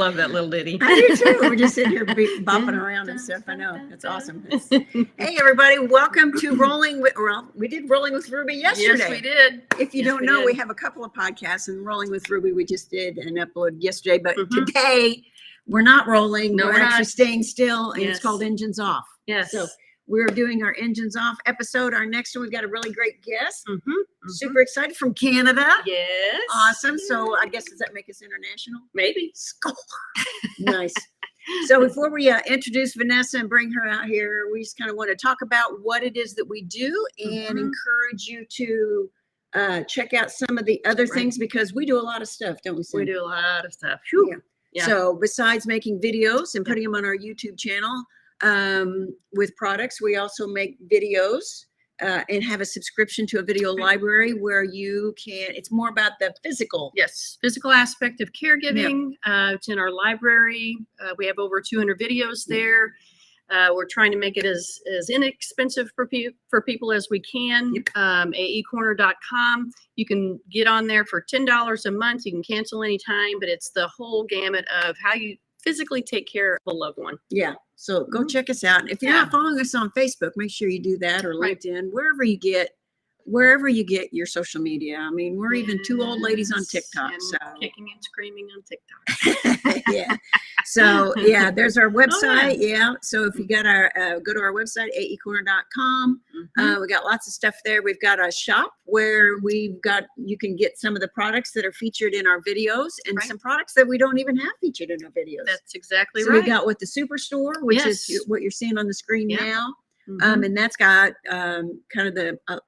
love that little ditty. I do too. We're just sitting here bopping around and stuff. I know. That's awesome. Hey, everybody. Welcome to Rolling with, well, we did Rolling with Ruby yesterday. Yes, we did. If you don't know, we have a couple of podcasts, and Rolling with Ruby we just did an upload yesterday. But today, we're not rolling. No, we're actually staying still, and it's called Engines Off. Yes. So we're doing our Engines Off episode. Our next one, we've got a really great guest. Super excited, from Canada. Yes. Awesome. So I guess, does that make us international? Maybe. Score. Nice. So before we introduce Vanessa and bring her out here, we just kind of want to talk about what it is that we do and encourage you to check out some of the other things, because we do a lot of stuff, don't we, Sam? We do a lot of stuff. Yeah. So besides making videos and putting them on our YouTube channel with products, we also make videos and have a subscription to a video library where you can, it's more about the physical. Yes, physical aspect of caregiving. It's in our library. We have over 200 videos there. We're trying to make it as inexpensive for people as we can. AEcorner.com. You can get on there for $10 a month. You can cancel anytime, but it's the whole gamut of how you physically take care of a loved one. Yeah. So go check us out. If you're not following us on Facebook, make sure you do that, or LinkedIn, wherever you get your social media. I mean, we're even two old ladies on TikTok. And so kicking and screaming on TikTok. Yeah. So there's our website. So if you got our go to our website, aecorner.com. We got lots of stuff there. We've got a shop where you can get some of the products that are featured in our videos, and some products that we don't even have featured in our videos. That's exactly so right. We got with the Superstore, which is what you're seeing on the screen now. And that's got kind of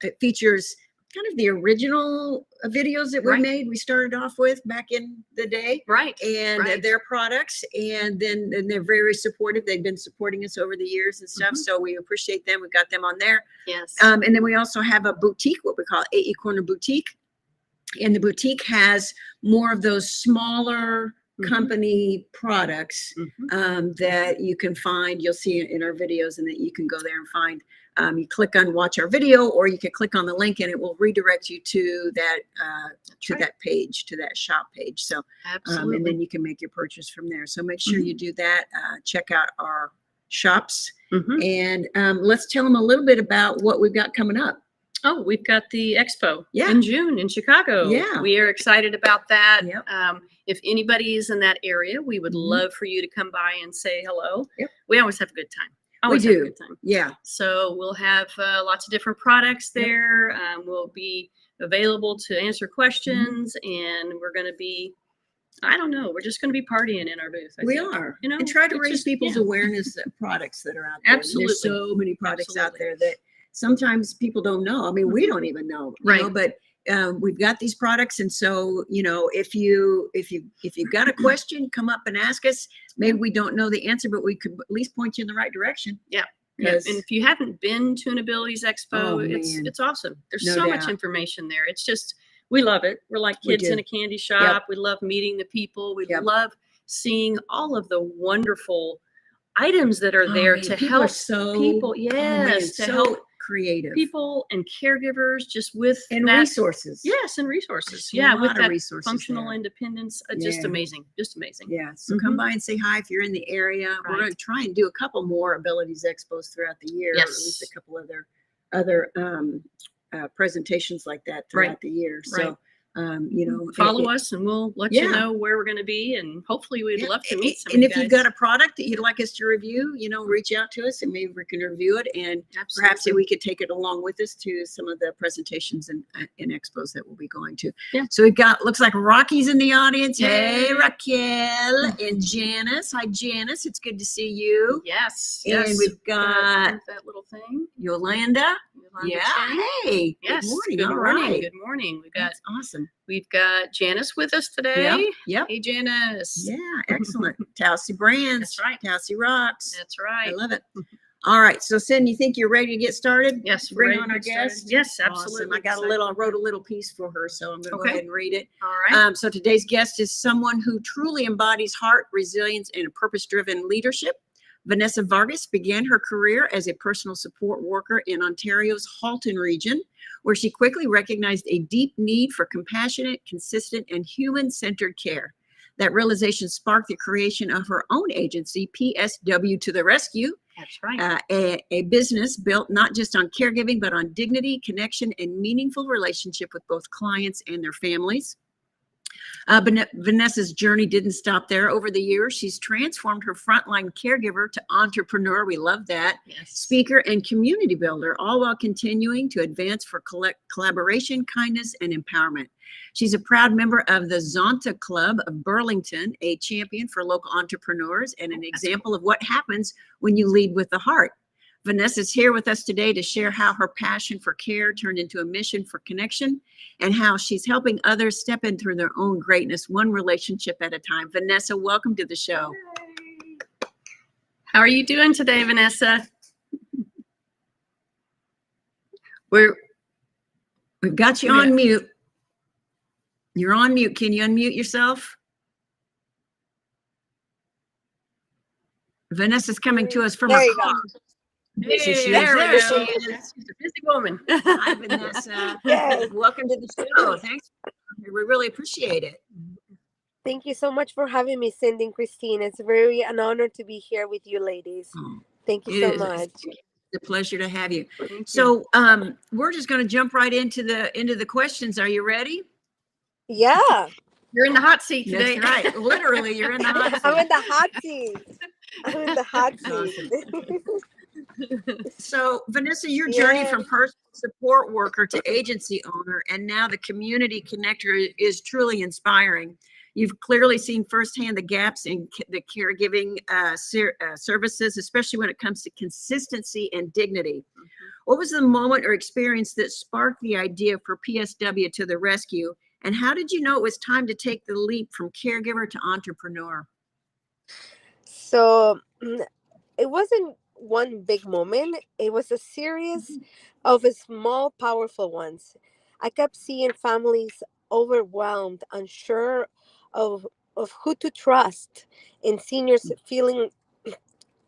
it features kind of the original videos that we made. We started off with back in the day. And their products. And then they're very supportive. They've been supporting us over the years and stuff. So we appreciate them. We've got them on there. Yes. And then we also have a boutique, what we call AE Corner Boutique. And the boutique has more of those smaller company products that you can find. You'll see it in our videos, and that you can go there and find. You click on watch our video, or you can click on the link and it will redirect you to that that page, to that shop page. So and then you can make your purchase from there. So make sure you do that. Check out our shops, and let's tell them a little bit about what we've got coming up. Oh, we've got the expo in June in Chicago. We are excited about that. If anybody is in that area, we would love for you to come by and say hello. We always have a good time. We do. Have a good time. Yeah. So we'll have lots of different products there. We'll be available to answer questions, and we're going to be, I don't know, we're just going to be partying in our booth. We are, and try to raise people's awareness of products that are out there. Absolutely. There's so many products out there that sometimes people don't know. I mean, we don't even know, you know, but we've got these products. And so, if you've got a question, come up and ask us. Maybe we don't know the answer, but we could at least point you in the right direction. And if you haven't been to an Abilities Expo, it's awesome. There's so much information there. It's just, we love it. We're like kids in a candy shop. We love meeting the people. We love seeing all of the wonderful items that are there to help people. To help creative people and caregivers, just with resources. And resources. With that functional independence. Just amazing. So come by and say hi if you're in the area. We're going to try and do a couple more Abilities Expos throughout the year, or at least a couple other presentations like that throughout the year. So follow us, and we'll let you know where we're going to be, and hopefully we'd love to meet some of you guys. If you've got a product that you'd like us to review, reach out to us, and maybe we can review it, and perhaps we could take it along with us to some of the presentations and expos that we'll be going to. So we've got, looks like Rocky's in the audience. Hey, Raquel and Janice. Hi, Janice. It's good to see you. And we've got that little thing, Yolanda. Hey. Yes. Good morning. Good All morning. right. Good morning. That's awesome. We've got Janice with us today. Yep. Hey, Janice. Yeah, excellent. Tausi Brands. That's right. Tausi rocks. That's right. I love it. All right. So, Cindy, you think you're ready to get started? Yes. Bring on our guest. Yes, absolutely. Awesome. I wrote a little piece for her, so I'm going to go ahead and read it. All right. So today's guest is someone who truly embodies heart, resilience, and a purpose-driven leadership. Vanessa Vargas began her career as a personal support worker in Ontario's Halton region, where she quickly recognized a deep need for compassionate, consistent, and human-centered care. That realization sparked the creation of her own agency, PSW to the Rescue. That's right. A business built not just on caregiving, but on dignity, connection, and meaningful relationship with both clients and their families. Vanessa's journey didn't stop there. Over the years, she's transformed her frontline caregiver to entrepreneur. We love that. Yes. Speaker and community builder, all while continuing to advance for collaboration, kindness, and empowerment. She's a proud member of the Zonta Club of Burlington, a champion for local entrepreneurs and an example of what happens when you lead with the heart. Vanessa's here with us today to share how her passion for care turned into a mission for connection and how she's helping others step into their own greatness, one relationship at a time. Vanessa, welcome to the show. How are you doing today, Vanessa? We've got you on mute. You're on mute. Can you unmute yourself? Vanessa's coming to us from her car. Hey, She's there we go. She's a busy woman. Hi, Vanessa. Yes. Welcome to the show. Thanks. We really appreciate it. Thank you so much for having me, Cindy and Christine. It's very an honor to be here with you ladies. Thank you so much. It's a pleasure to have you. Thank you. So we're just going to jump right into the questions. Are you ready? Yeah. You're in the hot seat today. That's right. Literally, you're in the hot seat. I'm in the hot seat. I'm in the hot seat. So, Vanessa, your journey Yes. from personal support worker to agency owner and now the community connector is truly inspiring. You've clearly seen firsthand the gaps in the caregiving services, especially when it comes to consistency and dignity. What was the moment or experience that sparked the idea for PSW to the Rescue? And how did you know it was time to take the leap from caregiver to entrepreneur? So it wasn't one big moment. It was a series of small, powerful ones. I kept seeing families overwhelmed, unsure of who to trust, and seniors feeling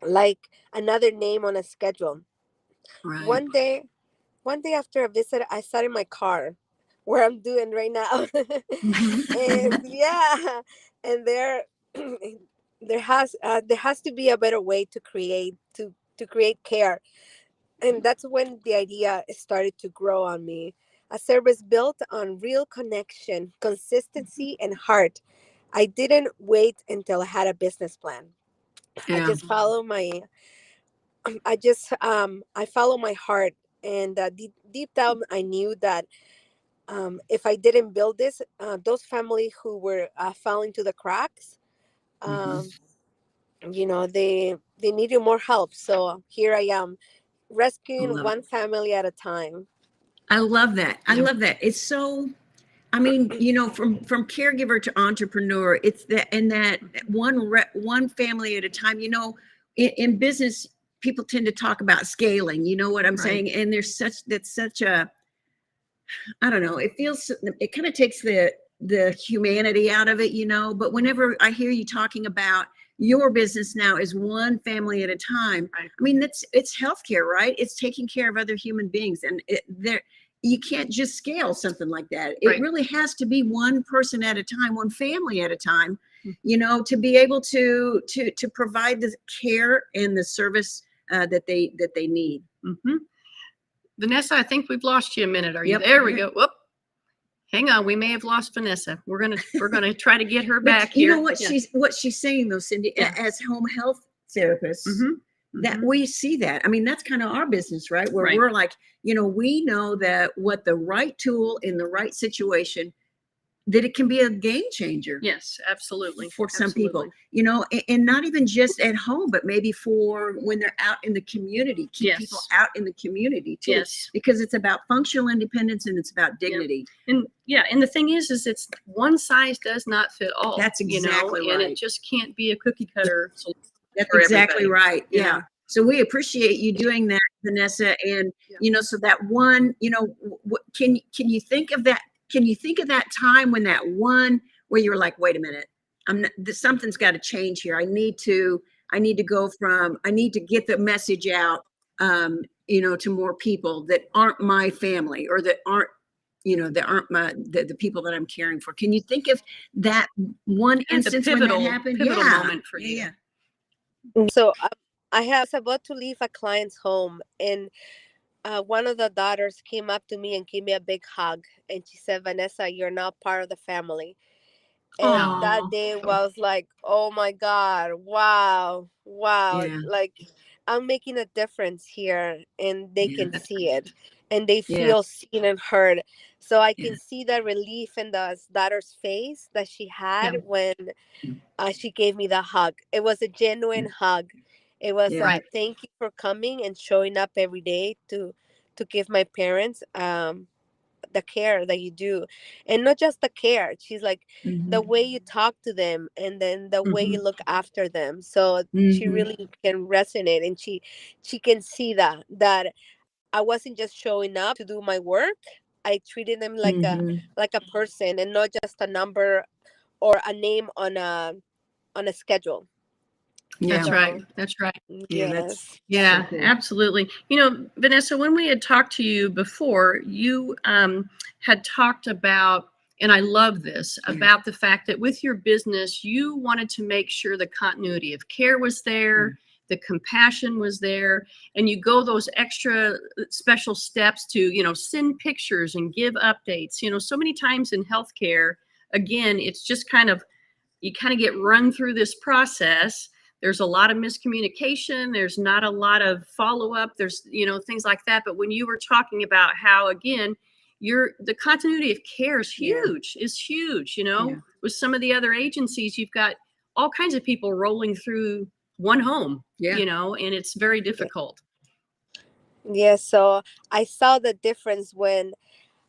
like another name on a schedule. Right. One day after a visit, I sat in my car where I'm doing right now. And yeah, and there has to be a better way to create care. And that's when the idea started to grow on me. A service built on real connection, consistency, and heart. I didn't wait until I had a business plan. Yeah. I just follow my I follow my heart, and deep down I knew that if I didn't build this, those families who were falling to the cracks, they needed more help. So here I am, rescuing one family at a time. I love that. I love that. It's so, I mean, from caregiver to entrepreneur, it's that, and that one family at a time. In business, people tend to talk about scaling. You know what I'm saying? And there's such a, I don't know. It kind of takes the humanity out of it, But whenever I hear you talking about your business now is one family at a time, I mean, it's healthcare, right? It's taking care of other human beings, and you can't just scale something like that. It really has to be one person at a time, one family at a time, to be able to provide the care and the service that they need. Vanessa, I think we've lost you a minute. Are you there? We go. Whoop. Hang on. We may have lost Vanessa. We're gonna try to get her back here. You know what she's saying though, Cindy, as home health therapists, that we see that. I mean, that's kind of our business, right? Where we're like, we know that what the right tool in the right situation, that it can be a game changer. Yes, absolutely. For some people, and not even just at home, but maybe for when they're out in the community, keep people out in the community too. Yes. Because it's about functional independence and it's about dignity. And the thing is it's one size does not fit all. That's exactly right. And it just can't be a cookie cutter solution. That's exactly right. Yeah. So we appreciate you doing that, Vanessa. And, so that one, can you think of that? Can you think of that time when that one where you were like, wait a minute, something's got to change here. I need to get the message out, to more people that aren't my family or that aren't, there aren't the people that I'm caring for. Can you think of that one instance when that happened? Pivotal moment for you. Yeah. So I was about to leave a client's home, and one of the daughters came up to me and gave me a big hug, and she said, "Vanessa, you're now part of the family." And that day was like, oh my God, wow. Yeah. Like, I'm making a difference here, and they Yeah. can see it, and they feel seen and heard. So I can see the relief in the daughter's face that she had when she gave me the hug. It was a genuine hug. It was thank you for coming and showing up every day to give my parents the care that you do. And not just the care, she's like, the way you talk to them, and then the way you look after them. So she really can resonate, and she can see that I wasn't just showing up to do my work. I treated them like a person, and not just a number or a name on a schedule. That's right. That's right. Yes. Yeah, absolutely. Vanessa, when we had talked to you before, you had talked about, and I love this, about the fact that with your business, you wanted to make sure the continuity of care was there, the compassion was there, and you go those extra special steps to, send pictures and give updates. So many times in healthcare, again, it's just you kind of get run through this process. There's a lot of miscommunication. There's not a lot of follow-up. There's, things like that. But when you were talking about how, again, the continuity of care is huge, with some of the other agencies, you've got all kinds of people rolling through one home, and it's very difficult. Yeah. So I saw the difference when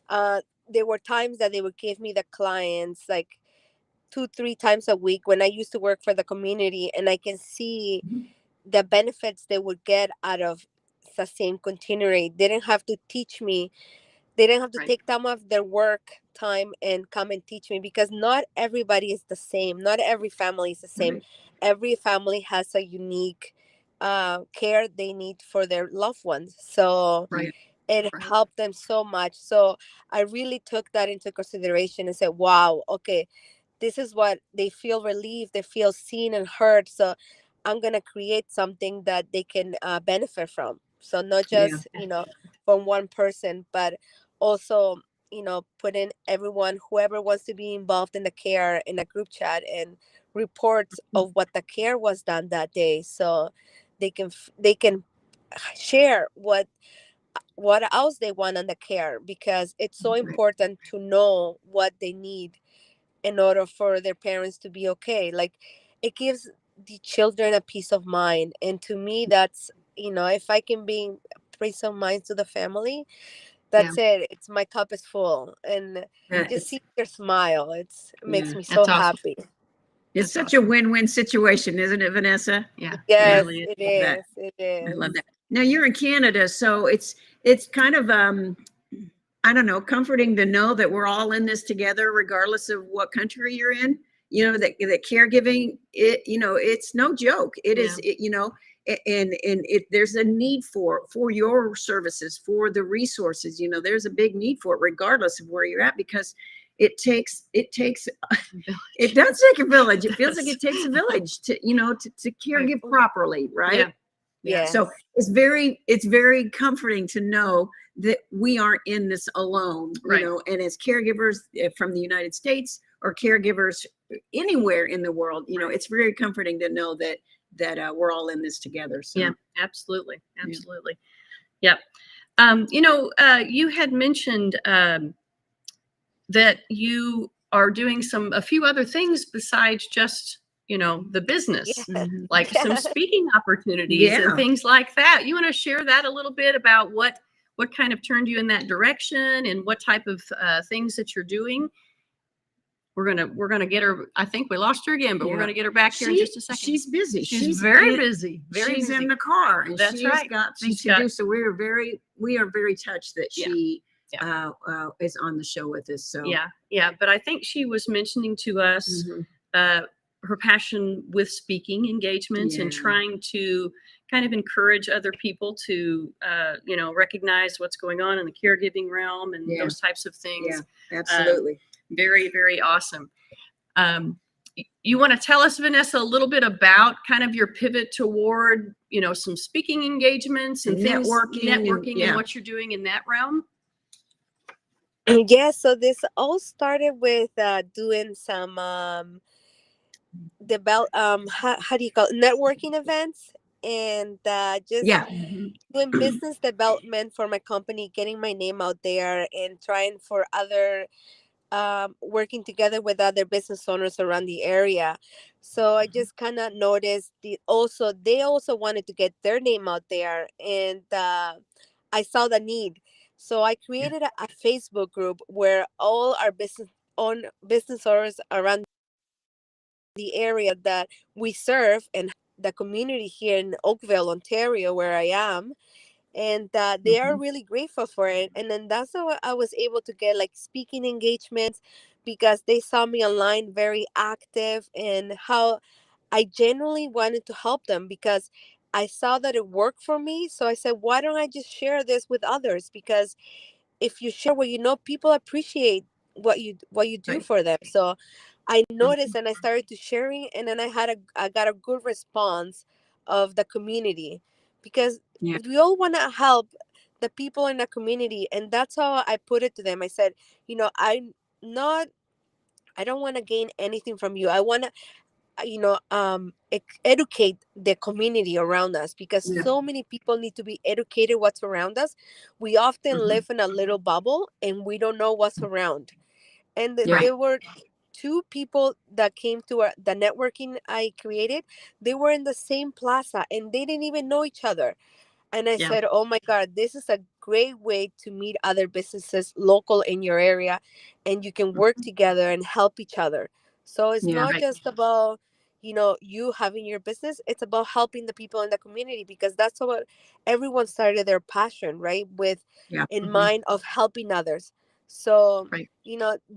there were times that they would give me the clients like 2-3 times a week when I used to work for the community, and I can see the benefits they would get out of the same continuity. They didn't have to teach me. They didn't have to take time off their work time and come and teach me, because not everybody is the same. Not every family is the same. Every family has a unique care they need for their loved ones. So it helped them so much. So I really took that into consideration and said, wow, okay, this is what they feel relieved. They feel seen and heard. So I'm going to create something that they can benefit from. So not just, from one person, but also, put in everyone, whoever wants to be involved in the care, in a group chat, and reports of what the care was done that day. So they can share what else they want on the care, because it's so important to know what they need in order for their parents to be okay. Like, it gives the children a peace of mind. And to me, that's, if I can bring peace of mind to the family, that's it. It's my cup is full. And just see their smile. It makes me so happy. It's such a win-win situation, isn't it, Vanessa? Yeah. Yes, Really it is. It is. I love that. Now you're in Canada, so it's kind of I don't know, comforting to know that we're all in this together, regardless of what country you're in. That caregiving, it's no joke. It is, and there's a need for your services, for the resources. There's a big need for it, regardless of where you're at, because it does take a village. It feels like it takes a village to caregive properly, right? Yeah. So it's very comforting to know that we aren't in this alone, and as caregivers from the United States or caregivers anywhere in the world, it's very comforting to know that we're all in this together. So. Yeah, absolutely. Absolutely. Yeah. You had mentioned that you are doing a few other things besides just the business, like some speaking opportunities and things like that. You want to share that a little bit about what kind of turned you in that direction, and what type of things that you're doing? We're gonna get her. I think we lost her again, but we're gonna get her back here in just a second. She's busy. She's very busy. She's in the car, and That's right. Got things to do. So we are very touched that she is on the show with us. So yeah. But I think she was mentioning to us her passion with speaking engagements and Yeah. trying to kind of encourage other people to, recognize what's going on in the caregiving realm and Yeah. those types of things. Yeah, absolutely. Very, very awesome. You want to tell us, Vanessa, a little bit about kind of your pivot toward, some speaking engagements and things, networking and what you're doing in that realm? Yeah, so this all started with doing some how do you call it, networking events, and just doing business development for my company, getting my name out there, and trying for other working together with other business owners around the area. So I just kind of noticed they also wanted to get their name out there, and I saw the need. So I created a Facebook group where all our business owners around the area that we serve and the community here in Oakville, Ontario, where I am, and they are really grateful for it. And then that's how I was able to get like speaking engagements, because they saw me online very active, and how I genuinely wanted to help them, because I saw that it worked for me. So I said, why don't I just share this with others? Because if you share what you know, people appreciate what you do for them. So I noticed, and I started to sharing, and then I got a good response of the community, because we all want to help the people in the community. And that's how I put it to them. I said, I don't want to gain anything from you. I want to educate the community around us, because so many people need to be educated what's around us. We often live in a little bubble, and we don't know what's around. And there were two people that came to the networking I created. They were in the same plaza, and they didn't even know each other. And I said, oh my God, this is a great way to meet other businesses local in your area, and you can work together and help each other. So it's not just about, you having your business. It's about helping the people in the community, because that's what everyone started their passion, right? With in mind of helping others. So,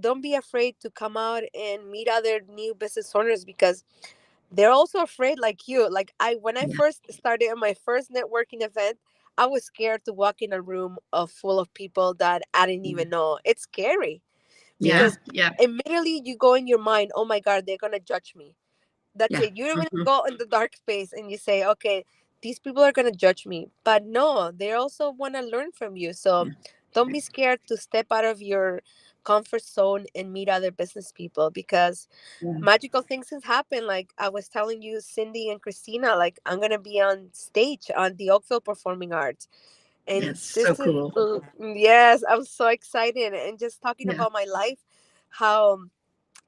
don't be afraid to come out and meet other new business owners, because they're also afraid like you. Like when I first started on my first networking event, I was scared to walk in a room full of people that I didn't even know. It's scary, because immediately you go in your mind, oh my God, they're gonna judge me. That's it. You don't even go in the dark space and you say, okay, these people are gonna judge me. But no, they also want to learn from you. So don't be scared to step out of your comfort zone and meet other business people, because magical things has happened. Like I was telling you, Cindy and Christina, like I'm gonna be on stage on the Oakville Performing Arts. And this so is cool. yes, I'm so excited. And just talking about my life, how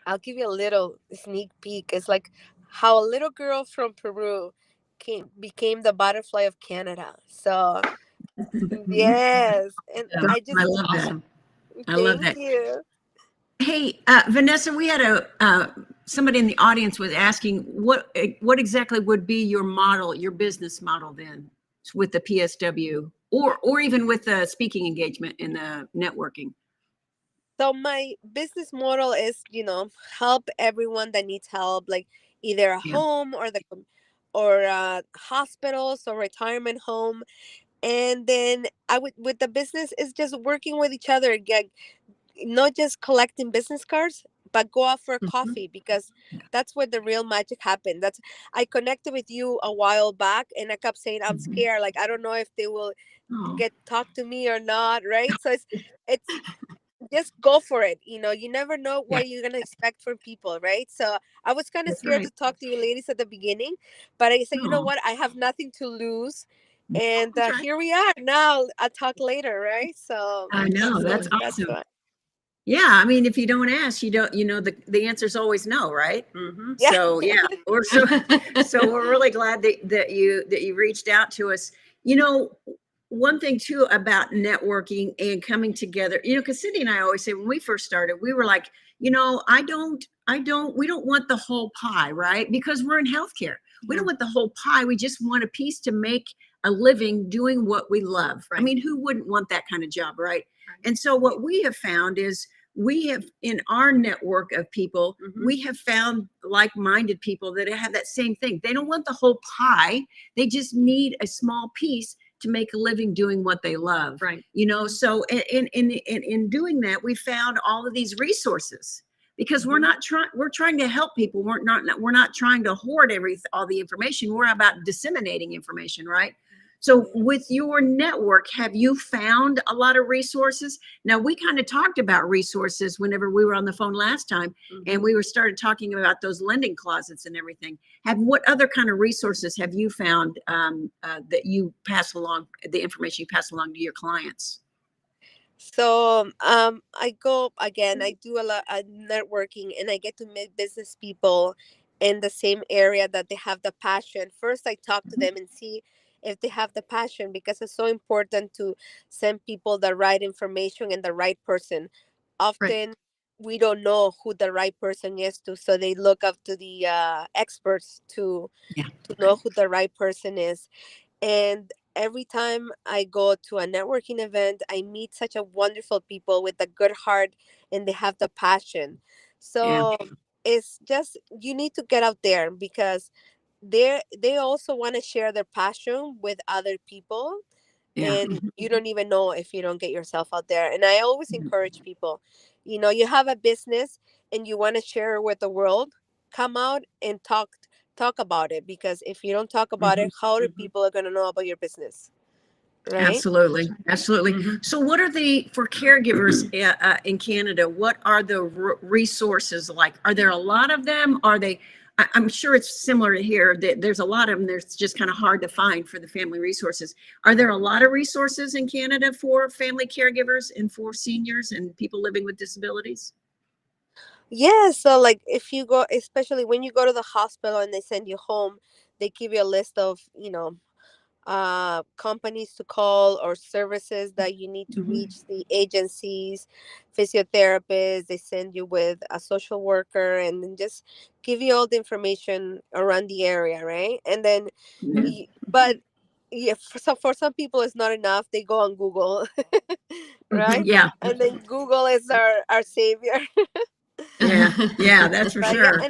I'll give you a little sneak peek. It's like how a little girl from Peru became the butterfly of Canada. So yes, and I just I love that. I love thank that. you. Hey, Vanessa, we had somebody in the audience was asking what exactly would be your model, your business model then with the PSW, or even with the speaking engagement in the networking. So my business model is, help everyone that needs help, like either a home or hospitals or retirement home. And then I would with the business is just working with each other, not just collecting business cards, but go out for a coffee, because that's where the real magic happened. I connected with you a while back, and I kept saying I'm scared, like I don't know if they will talk to me or not, right? So it's just go for it. You never know what you're gonna expect from people, right? So I was kind of scared to talk to you ladies at the beginning, but I said, you know what, I have nothing to lose. And here we are now. I'll talk later, right? So I know, that's awesome. why. Yeah, I mean, if you don't ask, you don't. The answer is always no, right? Yeah. So so we're really glad that you reached out to us. One thing too about networking and coming together, because Cindy and I always say when we first started, we were like, we don't want the whole pie, right? Because we're in healthcare. We don't want the whole pie. We just want a piece to make a living doing what we love. Right. I mean, who wouldn't want that kind of job, right? And so what we have found is we have, in our network of people, we have found like-minded people that have that same thing. They don't want the whole pie. They just need a small piece to make a living doing what they love. Right. You know, so in doing that, we found all of these resources, because we're trying to help people. We're not trying to hoard all the information. We're about disseminating information, right? So with your network, have you found a lot of resources? Now, we kind of talked about resources whenever we were on the phone last time, and we started talking about those lending closets and everything. What other kind of resources have you found that you pass along, the information you pass along to your clients? So I go again, I do a lot of networking, and I get to meet business people in the same area that they have the passion. First, I talk to them and see if they have the passion, because it's so important to send people the right information and the right person. Often we don't know who the right person is to, so they look up to the experts to know who the right person is. And every time I go to a networking event, I meet such a wonderful people with a good heart, and they have the passion. So it's just, you need to get out there, because they also want to share their passion with other people. And you don't even know if you don't get yourself out there. And I always encourage people, you have a business and you want to share with the world, come out and talk about it, because if you don't talk about it, how are people going to know about your business, right? Absolutely. So what are for caregivers in Canada, what are the resources like? Are there a lot of them? Are they, I'm sure it's similar to here, that there's a lot of them. There's just kind of hard to find for the family resources. Are there a lot of resources in Canada for family caregivers and for seniors and people living with disabilities? Yeah, so like if you go, especially when you go to the hospital and they send you home, they give you a list of, companies to call or services that you need to reach, the agencies, physiotherapists. They send you with a social worker, and then just give you all the information around the area, right? And then but yeah, for some people it's not enough. They go on Google. Right? And then Google is our savior. That's for But sure.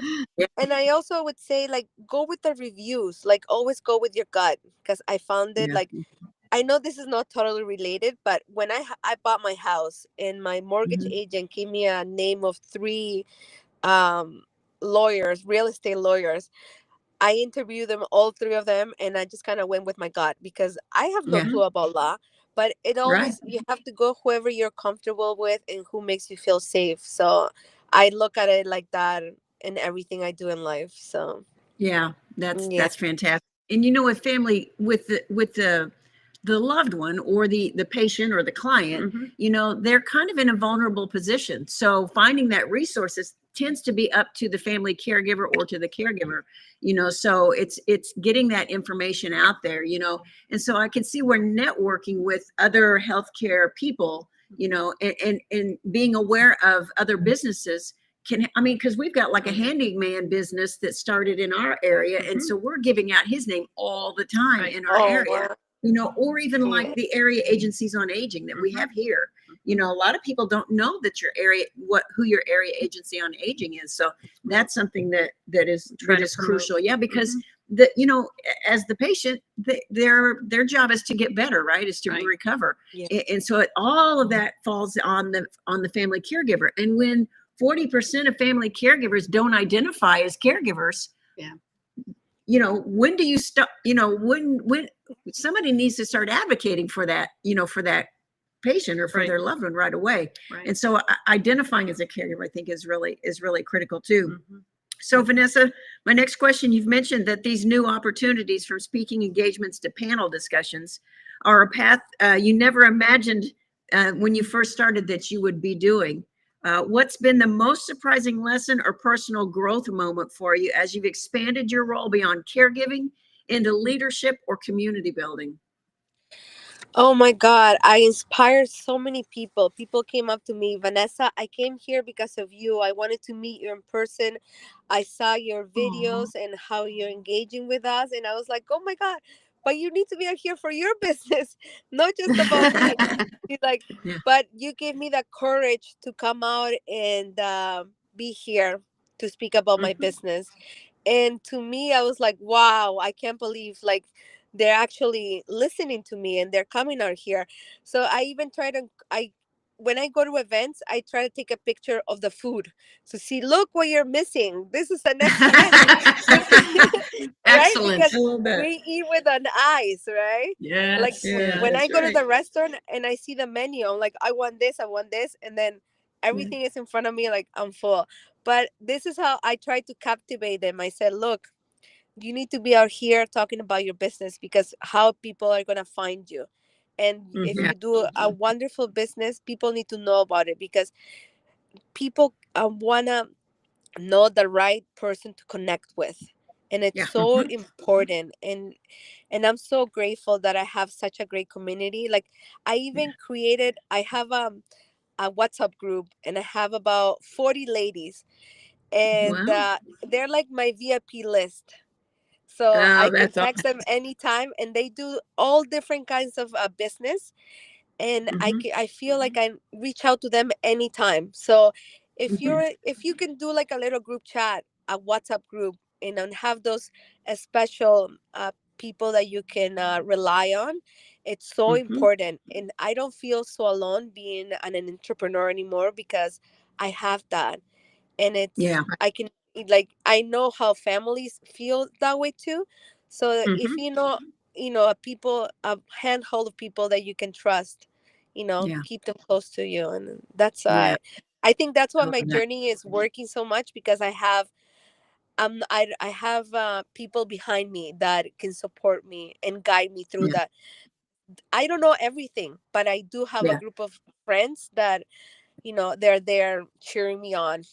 and I also would say, like, go with the reviews. Like, always go with your gut, because I found it, like, I know this is not totally related, but when I bought my house, and my mortgage agent gave me a name of three um lawyers, real estate lawyers. I interviewed them, all three of them, and I just kind of went with my gut, because I have no clue about law. But it always, you have to go whoever you're comfortable with and who makes you feel safe. So I look at it like that in everything I do in life. So that's fantastic. And with family, with the loved one, or the patient or the client, they're kind of in a vulnerable position. So finding that resources tends to be up to the family caregiver or to the caregiver, so it's getting that information out there, and so I can see where networking with other healthcare people, and being aware of other businesses because we've got like a handyman business that started in our area, and so we're giving out his name all the time in our area. Or even like the area agencies on aging that we have here. A lot of people don't know that who your area agency on aging is. So that's something that is crucial. Yeah, because as the patient, their job is to get better, right? Is to recover. And so all of that falls on the family caregiver. And when 40% of family caregivers don't identify as caregivers, when do you stop? When somebody needs to start advocating for that, for that patient or for their loved one right away. And so identifying as a caregiver, I think, is really critical too. So Vanessa, my next question, you've mentioned that these new opportunities, from speaking engagements to panel discussions, are a path you never imagined when you first started that you would be doing. What's been the most surprising lesson or personal growth moment for you as you've expanded your role beyond caregiving into leadership or community building? Oh my God, I inspired so many people. People came up to me, Vanessa, I came here because of you. I wanted to meet you in person. I saw your videos and how you're engaging with us. And I was like, oh my God, but you need to be out here for your business, not just about mine. She's like, Yeah. but you gave me the courage to come out and be here to speak about my business. And to me, I was like, wow, I can't believe like they're actually listening to me and they're coming out here. So I even try to, when I go to events, I try to take a picture of the food to see, look what you're missing. This is an extra this, right? Excellent. Because I love that. we eat with an eyes, right? Like Yes. Yeah, when I that's go to right. the restaurant and I see the menu, I'm like, I want this, and then everything is in front of me, like I'm full. But this is how I try to captivate them. I said, look, you need to be out here talking about your business, because how people are going to find you. And if Yeah. you do a wonderful business, people need to know about it, because people want to know the right person to connect with. And it's Yeah. so important. And I'm so grateful that I have such a great community. Like I even created, I have a WhatsApp group, and I have about 40 ladies, and Wow. they're like my VIP list. So Oh, I can that's text them anytime, and they do all different kinds of business. And awesome. I feel like I reach out to them anytime. So Mhm. if you can do like a little group chat, a WhatsApp group, and have those special people that you can rely on, it's so Mhm. important. And I don't feel so alone being an entrepreneur anymore, because I have that. And Yeah. I can, like, I know how families feel that way too. So if Mhm. a people, a handful of people that you can trust, Yeah. keep them close to you. And that's Yeah. I think that's I why love my that. journey is working so much, because I have people behind me that can support me and guide me through Yeah. that. I don't know everything, but I do have a Yeah. group of friends that they're there cheering me on.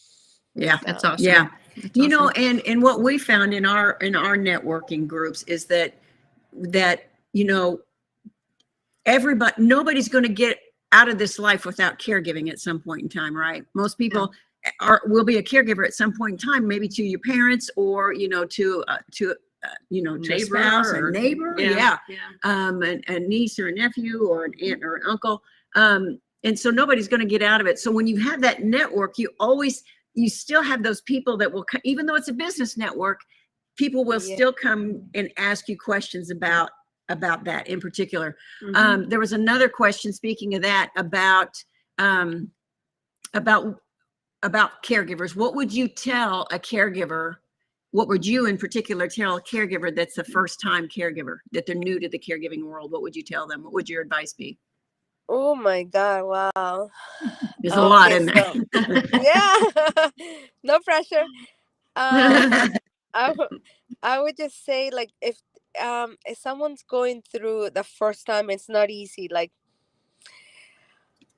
Yeah. That's So awesome. Yeah. That's You know, awesome. and what we found in our networking groups is that you know, everybody, nobody's going to get out of this life without caregiving at some point in time, right? Most people will be a caregiver at some point in time, maybe to your parents, or to to a Neighbor spouse, a or neighbor, yeah. a niece or a nephew or an aunt or an uncle. And so nobody's going to get out of it. So when you have that network, you still have those people that will, even though it's a business network, people will yeah. still come and ask you questions about that in particular. Mhm. There was another question, speaking of that, um, about caregivers. What would you tell a caregiver? What would you in particular tell a caregiver that's a first time caregiver, that they're new to the caregiving world? What would you tell them? What would your advice be? Oh my God! Wow. There's a lot Okay, in so there. yeah, no pressure. I w- I would just say, like, if someone's going through the first time, it's not easy. Like,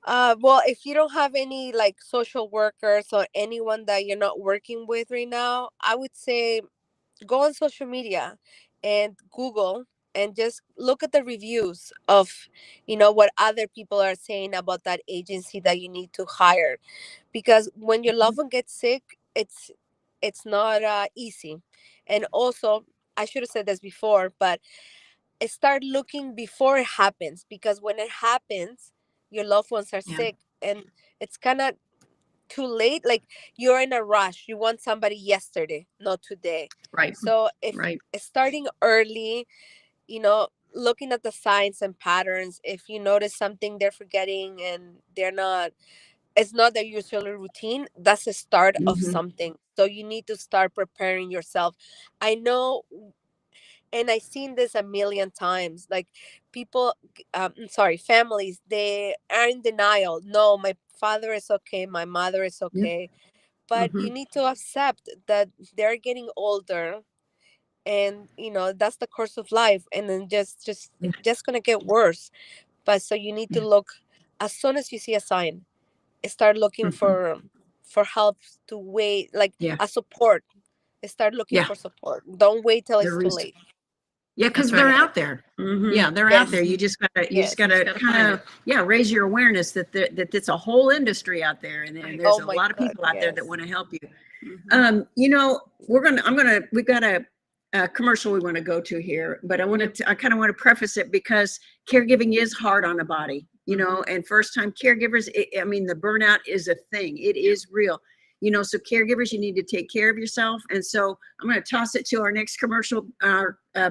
well, if you don't have any like social workers or anyone that you're not working with right now, I would say go on social media and Google and just look at the reviews of what other people are saying about that agency that you need to hire, because when your loved one gets sick, it's not easy. And also, I should have said this before, but start looking before it happens, because when it happens, your loved ones are Yeah. sick, and it's kind of too late. Like, you're in a rush, you want somebody yesterday, not today. Right. So if Right. starting early, looking at the signs and patterns, if you notice something they're forgetting and it's not their usual routine, that's a start of Mhm. something. So you need to start preparing yourself. I know, and I've seen this a million times. Like, people, sorry, families, they are in denial. No, my father is okay, my mother is Yeah. okay. But you Mhm. need to accept that they're getting older, and that's the course of life, and then Yeah. just gonna get worse. But so you need to Yeah. look as soon as you see a sign, start looking Mhm. for help, to wait, like Yeah. a support. Start looking Yeah. for support, don't wait till it's There too is. late. Yeah, That's because they're right. out there. Mhm. Yeah, they're out there. Yes, You just yes. gotta Gotta kind find of, it. raise your awareness that it's a whole industry out there, and there's Oh a my lot of God, people out there that yes. want to help you. Mhm. We've got commercial we want to go to here, but I kind of want to preface it because caregiving is hard on the body, you know, and first time caregivers, the burnout is a thing. It is real, you know, so caregivers, you need to take care of yourself. And so I'm going to toss it to our next commercial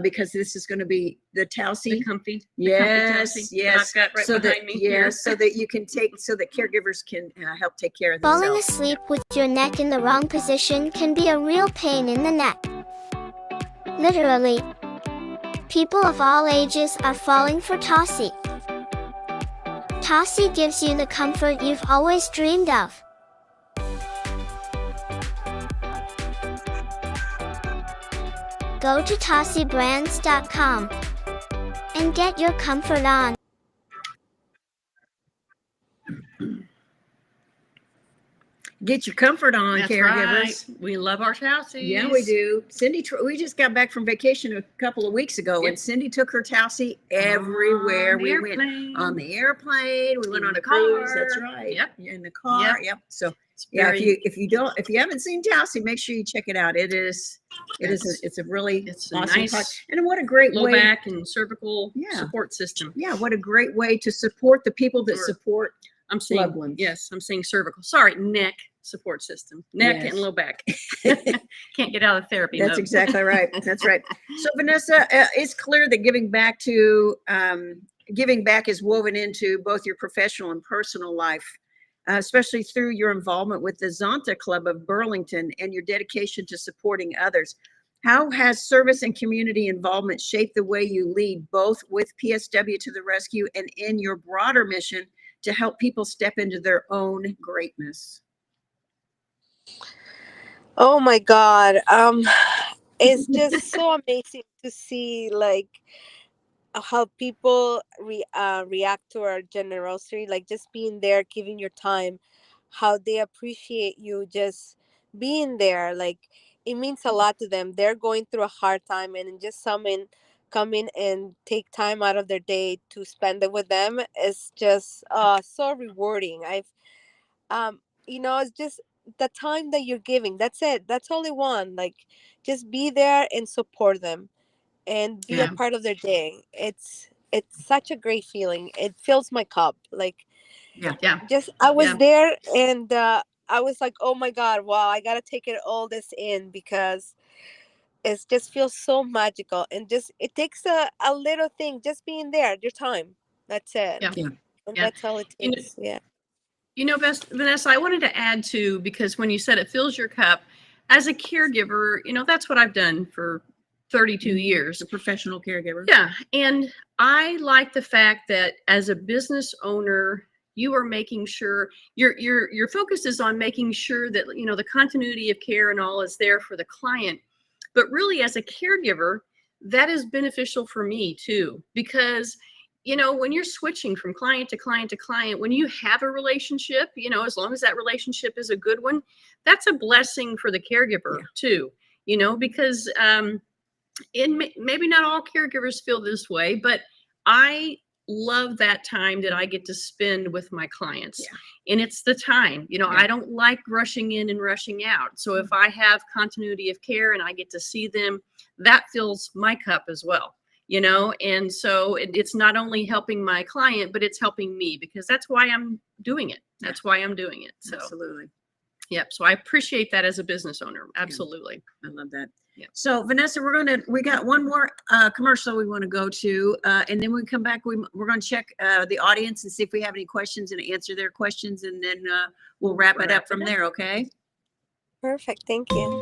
because this is going to be the Towsy. The comfy. Yes, yes. I've got right so behind that, me here. yes, so that you can so that caregivers can help take care of themselves. Falling asleep with your neck in the wrong position can be a real pain in the neck. Literally. People of all ages are falling for Towsy. Towsy gives you the comfort you've always dreamed of. Go to TowsyBrands.com and get your comfort on. Get your comfort on, That's caregivers. right. We love our Towsies. Yeah, we do. Cindy, we just got back from vacation a couple of weeks ago, and Cindy took her Towsy everywhere we went. On the airplane, we went on a cruise. That's right. Yep. In the car. Yep. So Yeah, if you haven't seen Towsy, make sure you check it out. It's a really awesome nice product. And what a great low way. back and cervical support system. Yeah, what a great way to support the people that support I'm saying loved ones. Yes, I'm saying cervical. Sorry, neck support system. Neck and low back. Can't get out of therapy. That's exactly right. That's right. So Vanessa, it's clear that giving back is woven into both your professional and personal life, especially through your involvement with the Zonta Club of Burlington and your dedication to supporting others. How has service and community involvement shaped the way you lead, both with PSW to the Rescue and in your broader mission to help people step into their own greatness? Oh my God. It's just so amazing to see like how people react to our generosity, like just being there, giving your time, how they appreciate you just being there. Like it means a lot to them. They're going through a hard time, and just come in and take time out of their day to spend it with them is just so rewarding. It's just the time that you're giving. That's it. That's all they want. Like just be there and support them and be a part of their day. It's such a great feeling. It fills my cup. Like just I was there, and I was like, oh my God, wow, I gotta take it all this in, because it just feels so magical. And just it takes a little thing, just being there, your time. That's it. And that's all it takes. Vanessa, I wanted to add too, because when you said it fills your cup, as a caregiver, that's what I've done for 32 years. A professional caregiver. Yeah. And I like the fact that as a business owner, you are making sure your focus is on making sure that, the continuity of care and all is there for the client. But really, as a caregiver, that is beneficial for me too, because when you're switching from client to client to client, when you have a relationship, as long as that relationship is a good one, that's a blessing for the caregiver too, because maybe not all caregivers feel this way, but I love that time that I get to spend with my clients. And it's the time, I don't like rushing in and rushing out. So if I have continuity of care and I get to see them, that fills my cup as well. And so it's not only helping my client, but it's helping me, because that's why I'm doing it. That's why I'm doing it. So absolutely. Yep. So I appreciate that as a business owner. Absolutely. I love that. Yeah. So Vanessa, we got one more commercial we want to go to, and then when we come back, we're going to check the audience and see if we have any questions and answer their questions, and then we'll wrap it up from there. Okay. Perfect. Thank you.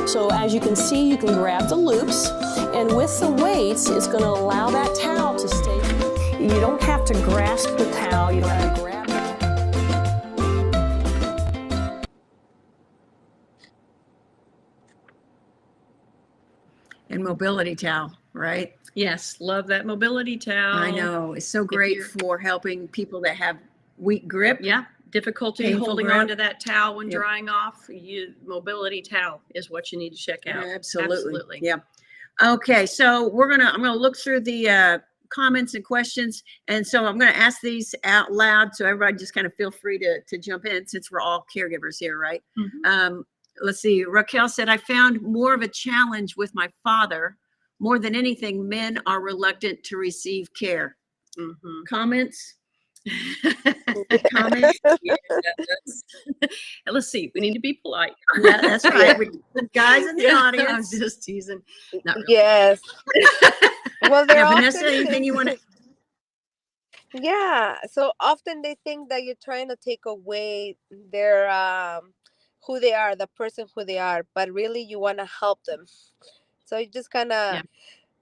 So as you can see, you can grab the loops, and with the weights, it's going to allow that towel to stay. You don't have to grasp the towel. You don't have to grab it. And mobility towel, right? Yes. Love that mobility towel. I know. It's so great for helping people that have weak grip. Yeah. Difficulty holding onto that towel when drying off. Mobility towel is what you need to check out. Absolutely. Yeah. Okay. So I'm going to look through the comments and questions. And so I'm going to ask these out loud. So everybody just kind of feel free to jump in, since we're all caregivers here, right? Let's see. Raquel said, I found more of a challenge with my father. More than anything, men are reluctant to receive care. Comments? Comments? Yeah, let's see. We need to be polite. Yeah, that's right. The guys in the I'm audience. just teasing. Not really. Yes. Well, they're Yeah, often Vanessa, anything you want to? Yeah. So often they think that you're trying to take away their who they are, the person who they are, but really you want to help them. So you just kind of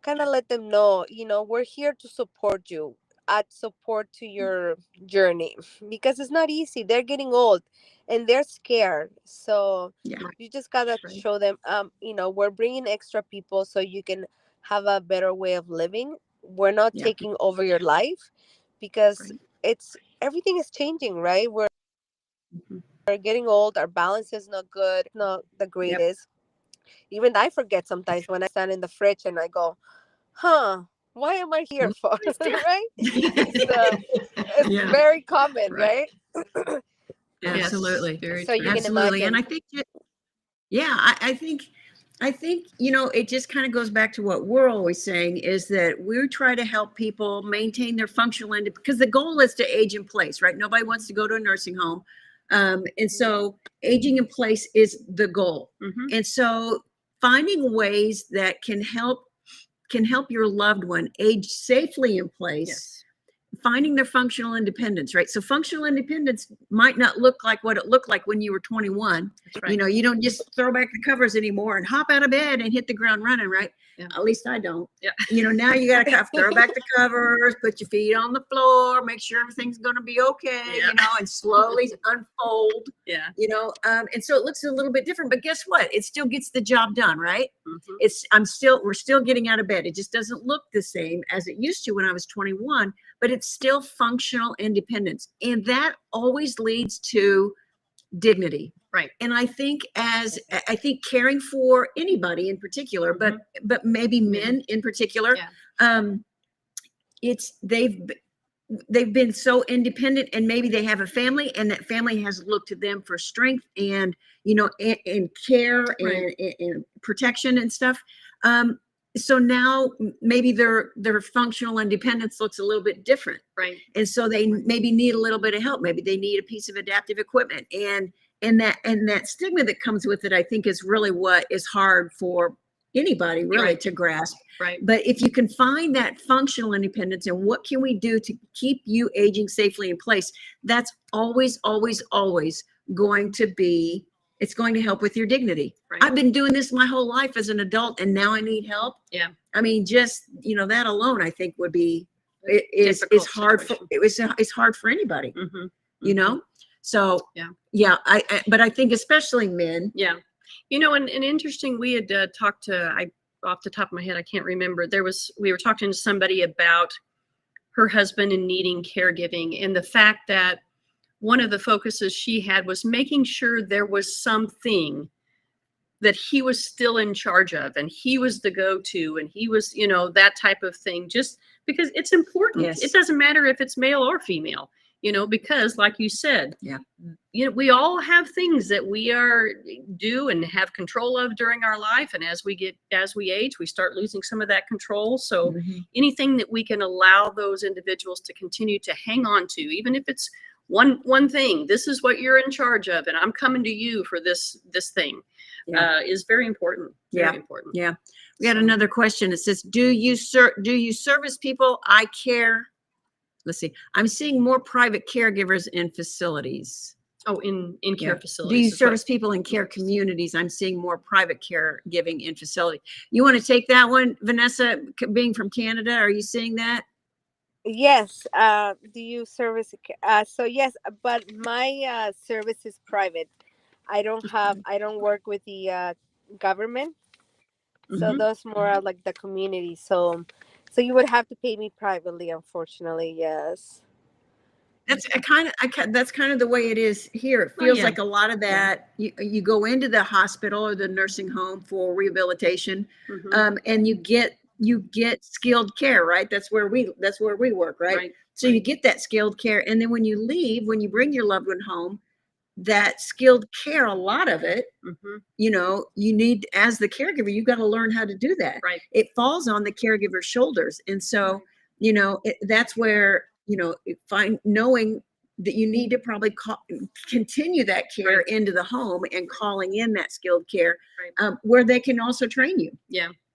let them know, we're here to support you, add support to your journey, because it's not easy. They're getting old and they're scared. So you just gotta show them, we're bringing extra people so you can have a better way of living. We're not taking over your life, because everything is changing, right? We're getting old. Our balance is not good, not the greatest. Even I forget sometimes when I stand in the fridge and I go, why am I here for? Right? So it's very common, right? Absolutely. Very So true. you can Absolutely. And imagine. I think, I think, it just kind of goes back to what we're always saying, is that we try to help people maintain their functional end, because the goal is to age in place, right? Nobody wants to go to a nursing home. And so aging in place is the goal. And so finding ways that can help your loved one age safely in place, finding their functional independence, right? So functional independence might not look like what it looked like when you were 21. That's right. You don't just throw back the covers anymore and hop out of bed and hit the ground running, right? At least I don't. Now you got to throw back the covers, put your feet on the floor, make sure everything's going to be okay, and slowly unfold, and so it looks a little bit different, but guess what? It still gets the job done, right? We're still getting out of bed. It just doesn't look the same as it used to when I was 21, but it's still functional independence. And that always leads to dignity. Right. And I think caring for anybody in particular, but maybe men in particular, they've been so independent, and maybe they have a family, and that family has looked to them for strength and and care and protection and stuff. So now maybe their functional independence looks a little bit different. Right. And so they maybe need a little bit of help. Maybe they need a piece of adaptive equipment, and that stigma that comes with it, I think, is really what is hard for anybody really to grasp. Right. But if you can find that functional independence, and what can we do to keep you aging safely in place, that's always, always, always going to be, it's going to help with your dignity. Right. I've been doing this my whole life as an adult, and now I need help. Yeah. I mean, just, that alone, I think would be, it's hard for, it's hard for anybody, So, but I think especially men. Yeah. And interesting, we had talked to, off the top of my head, I can't remember. We were talking to somebody about her husband and needing caregiving, and the fact that one of the focuses she had was making sure there was something that he was still in charge of, and he was the go-to, and he was, that type of thing, just because it's important. Yes. It doesn't matter if it's male or female, because like you said, we all have things that we do and have control of during our life. And as we age, we start losing some of that control. So anything that we can allow those individuals to continue to hang on to, even if it's one thing, this is what you're in charge of, and I'm coming to you for this thing, is very important. Very important. Yeah. We got another question. It says, do you service people? I care. Let's see. I'm seeing more private caregivers in facilities. Oh, in care facilities. Do you service people in care communities? I'm seeing more private caregiving in facility. You want to take that one, Vanessa, being from Canada? Are you seeing that? Yes. Do you service? So yes, but my service is private. I don't work with the government. So those more are like the community. So you would have to pay me privately, unfortunately. Yes. That's that's kind of the way it is here. It feels like a lot of that. You go into the hospital or the nursing home for rehabilitation, and you get you get skilled care, right? That's where we work, right? So you get that skilled care. And then when you leave, when you bring your loved one home, that skilled care, a lot of it, you know, you need, as the caregiver, you got to learn how to do that. Right. It falls on the caregiver's shoulders. And so, you know, that's where, you know, knowing that you need to probably continue that care into the home and calling in that skilled care, where they can also train you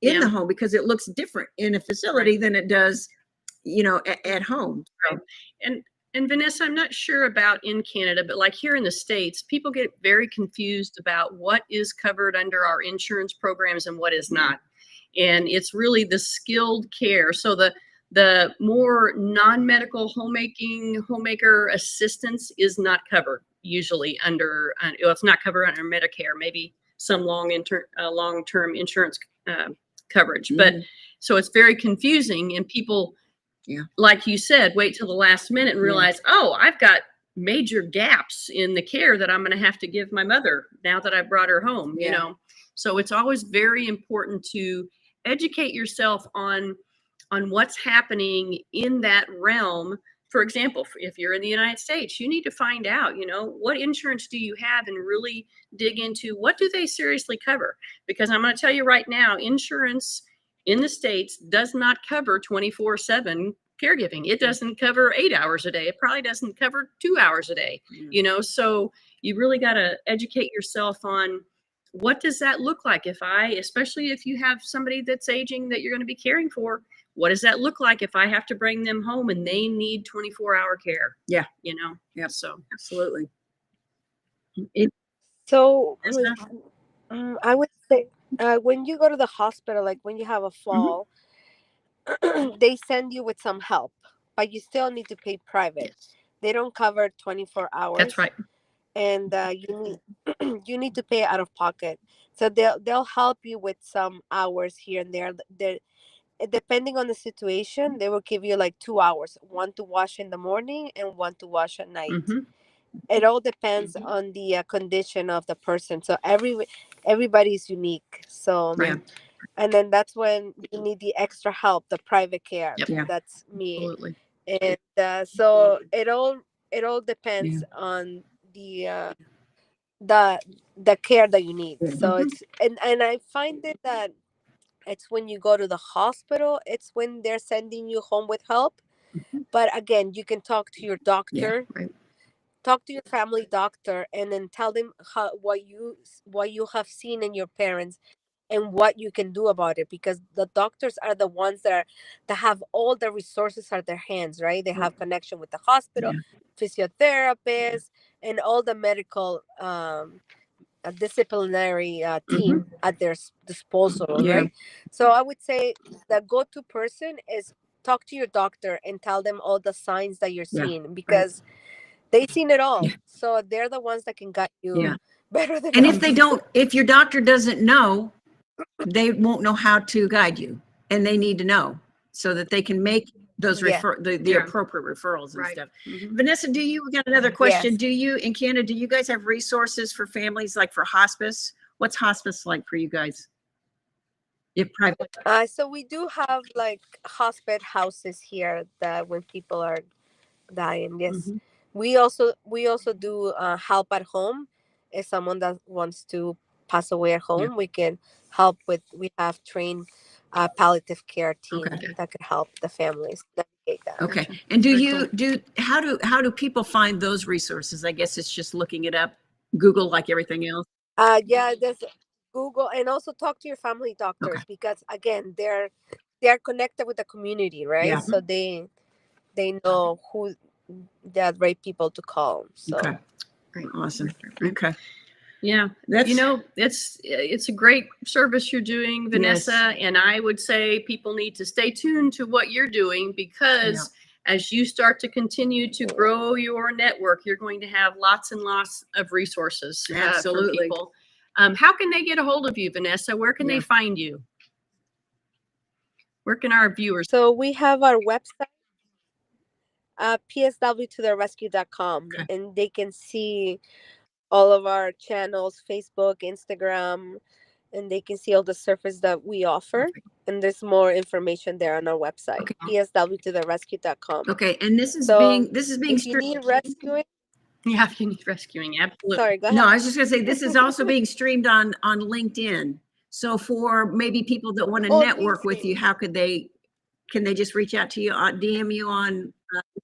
in the home, because it looks different in a facility than it does, you know, at home. So. And Vanessa, I'm not sure about in Canada, but like here in the States, people get very confused about what is covered under our insurance programs and what is not. And it's really the skilled care. So the more non-medical homemaker assistance is not covered usually under, it's not covered under Medicare, maybe some long-term insurance coverage. But so it's very confusing, and people, like you said, wait till the last minute and realize, oh, I've got major gaps in the care that I'm going to have to give my mother now that I brought her home, you know? So it's always very important to educate yourself on what's happening in that realm. For example, if you're in the United States, you need to find out, you know, what insurance do you have, and really dig into what do they seriously cover? Because I'm going to tell you right now, insurance in the States does not cover 24/7 caregiving. It doesn't cover 8 hours a day. It probably doesn't cover 2 hours a day, you know? So you really got to educate yourself on what does that look like especially if you have somebody that's aging that you're going to be caring for. What does that look like if I have to bring them home and they need 24-hour care? Yeah. You know? Yeah. So absolutely. So I would say when you go to the hospital, like when you have a fall, they send you with some help, but you still need to pay private. They don't cover 24 hours. That's right. And you need to pay out of pocket. So they'll help you with some hours here and there. Depending on the situation, they will give you like 2 hours, one to wash in the morning and one to wash at night. It all depends on the condition of the person. So everybody's unique. So and then that's when you need the extra help, the private care. That's me. Absolutely. And so it all depends on the care that you need. So it's and I find it that it's when you go to the hospital, it's when they're sending you home with help. But again, you can talk to your doctor, talk to your family doctor, and then tell them what you have seen in your parents and what you can do about it, because the doctors are the ones that have all the resources at their hands, right? They have connection with the hospital, physiotherapists, and all the medical disciplinary team at their disposal, right? So I would say the go-to person is talk to your doctor and tell them all the signs that you're seeing, because they've seen it all. So they're the ones that can guide you better than And us. if your doctor doesn't know, they won't know how to guide you, and they need to know so that they can make those the appropriate referrals and stuff. Vanessa, we got another question. Do you, in Canada, do you guys have resources for families, like for hospice? What's hospice like for you guys? Private. So we do have like hospice houses here that when people are dying, we also do help at home. If someone that wants to pass away at home, we can help with. We have trained palliative care team that could help the families navigate that. Okay. And how do people find those resources? I guess it's just looking it up, Google, like everything else. There's Google, and also talk to your family doctors, because again, they're connected with the community, right? So they know who the right people to call. So Awesome. Okay. Yeah, That's, you know, it's a great service you're doing, Vanessa. And I would say people need to stay tuned to what you're doing, because as you start to continue to grow your network, you're going to have lots and lots of resources for people. How can they get a hold of you, Vanessa? Where can they find you? Where can our viewers? So we have our website, pswtotherescue.com, and they can see all of our channels, Facebook, Instagram, and they can see all the service that we offer. And there's more information there on our website, Okay. psw-to-the-rescue.com. Okay, and this is So, being If you need rescuing, Yeah, if you need rescuing, absolutely. sorry, go ahead. No, I was just gonna say, this is also being streamed on LinkedIn. So for maybe people that want to Oh, network with amazing. you, can they just reach out to you, DM you on?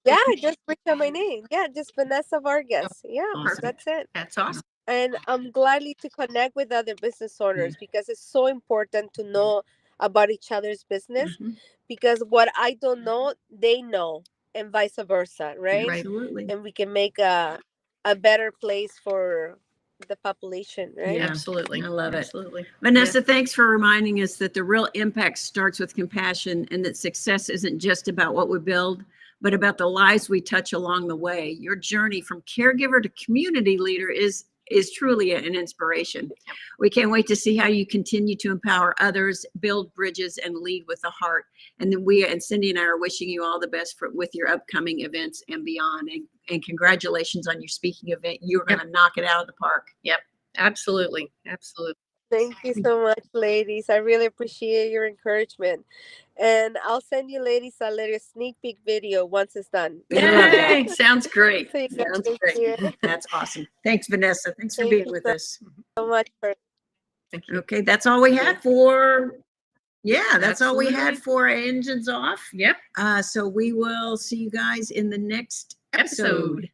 Yeah, just reach out my name. Yeah, just Vanessa Vargas. Yeah, Awesome. that's it. That's awesome. And I'm gladly to connect with other business owners because it's so important to know about each other's business, Mhm. because what I don't know, they know, and vice versa, right? Absolutely. And we can make a better place for the population, right? Yeah. Absolutely. I love it. Absolutely. Vanessa, thanks for reminding us that the real impact starts with compassion and that success isn't just about what we build, but about the lives we touch along the way. Your journey from caregiver to community leader is truly an inspiration. We can't wait to see how you continue to empower others, build bridges, and lead with the heart. And then and Cindy and I are wishing you all the best with your upcoming events and beyond. And congratulations on your speaking event. You're going to knock it out of the park. Absolutely. Absolutely. Thank you so much, ladies. I really appreciate your encouragement. And I'll send you ladies a little sneak peek video once it's done. I love that. Yay, sounds great. So you guys Sounds can great. see it. That's awesome. Thanks, Vanessa. Thanks for Thank being you with us. so much for Thank you. Okay, that's all we had for, that's all we had Absolutely. for Engines Off. Yep. So we will see you guys in the next episode.